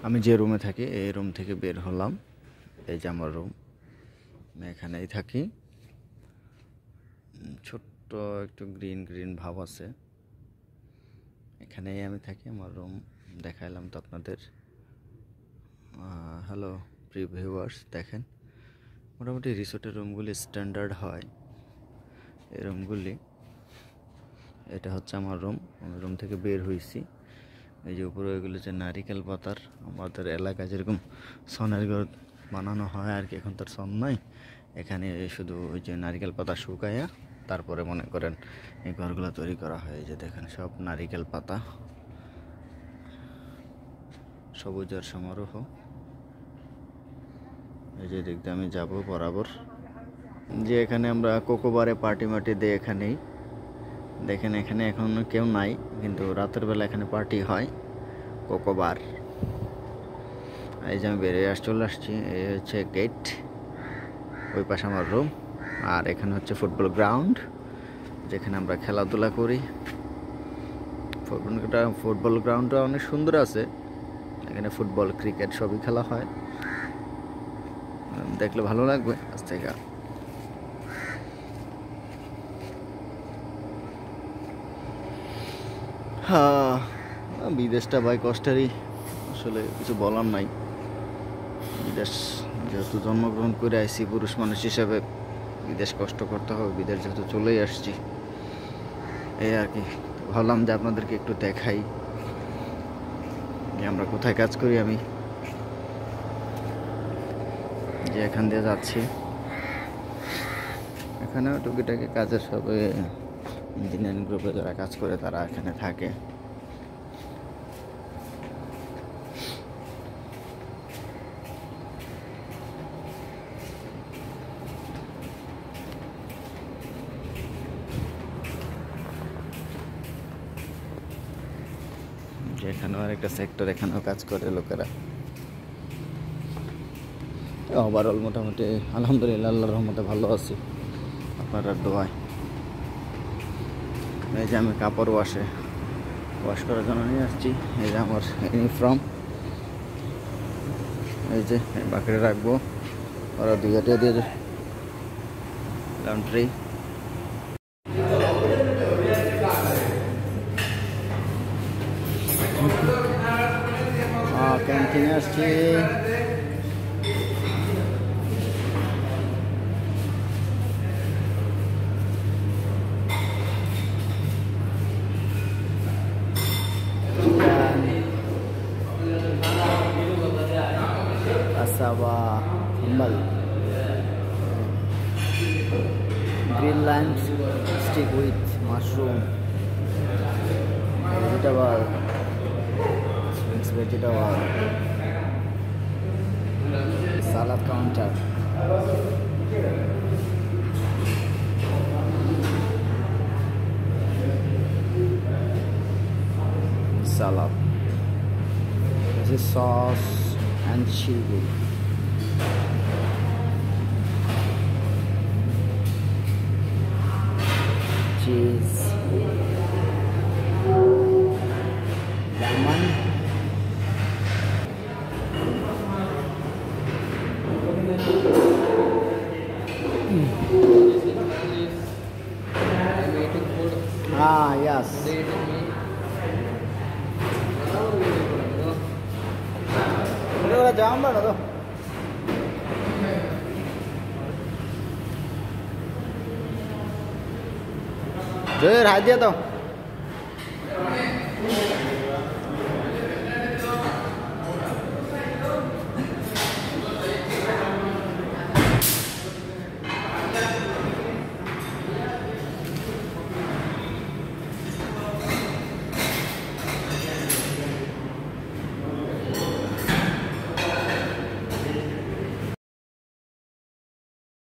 আমি যে রুমে থাকি এই রুম থেকে বের হলাম। এই যে আমার রুম, আমি এখানেই থাকি। ছোট্ট একটু গ্রিন গ্রিন ভাব আছে, এখানেই আমি থাকি। আমার রুম দেখাইলাম তো আপনাদের। হ্যালো প্রিয় ভিউয়ার্স, দেখেন মোটামুটি রিসোর্টের রুমগুলি স্ট্যান্ডার্ড হয় এই রুমগুলি। এটা হচ্ছে আমার রুম, আমি রুম থেকে বের হয়েছি। এই যে উপরে এগুলো যে নারিকেল পাতার, আমাদের এলাকায় যেরকম সনের ঘর বানানো হয় আর কি, এখন তার সন নাই, এখানে শুধু ওই যে নারিকেল পাতা শুকাইয়া তারপরে মনে করেন এই ঘরগুলো তৈরি করা হয়। এই যে দেখেন সব নারিকেল পাতা, সবুজের সমারোহ। এই যে দিক দিয়ে আমি যাব বরাবর, যে এখানে আমরা কোকোবারে পার্টি মার্টি দিই এখানেই। দেখেন এখানে এখন কেউ নাই, কিন্তু রাতের বেলা এখানে পার্টি হয়, কোকোবার। এই যে আমি বেরিয়ে চলে আসছি, এই হচ্ছে গেট, ওই পাশে আমার রুম। আর এখানে হচ্ছে ফুটবল গ্রাউন্ড, যেখানে আমরা খেলাধুলা করি। ফুটবল গ্রাউন্ডটা অনেক সুন্দর আছে, এখানে ফুটবল ক্রিকেট সবই খেলা হয়, দেখলে ভালো লাগবে আজ থেকে। হ্যাঁ, বিদেশটা ভাই কষ্টেরই, আসলে কিছু বলার নাই। বিদেশ যেহেতু জন্মগ্রহণ করে আইছি পুরুষ মানুষ হিসেবে, বিদেশ কষ্ট করতে হবে, বিদেশ যেহেতু চলেই আসছি, এই আর কি। ভাবলাম যে আপনাদেরকে একটু দেখাই যে আমরা কোথায় কাজ করি। আমি যে এখান দিয়ে যাচ্ছি, এখানেও টুকিটাকি কাজের সব ইঞ্জিনিয়ারিং গ্রুপে যারা কাজ করে তারা এখানে থাকে। এখানেও আরেকটা সেক্টর, এখানেও কাজ করে লোকেরা। ওভারঅল মোটামুটি আলহামদুলিল্লাহ, আল্লাহর রহমতে ভালো আছি, আপনারা দোয়ায়। এই যে আমি কাপড় ওয়াশ করার জন্য নিয়ে আসছি। এই যে আমার ইউনিফর্ম, এই যে বাকেটে রাখবো, ওরা 2 হাজার দিয়ে লন্ড্রি। ক্যান্টিনে আসছি। Cassava, humble, green lime stick with mushroom, vegetable, mixed vegetable, salad counter, salad. This is sauce and chili. Cheese, lemon, yes. जाम बना दो। जो हाथ दिया तो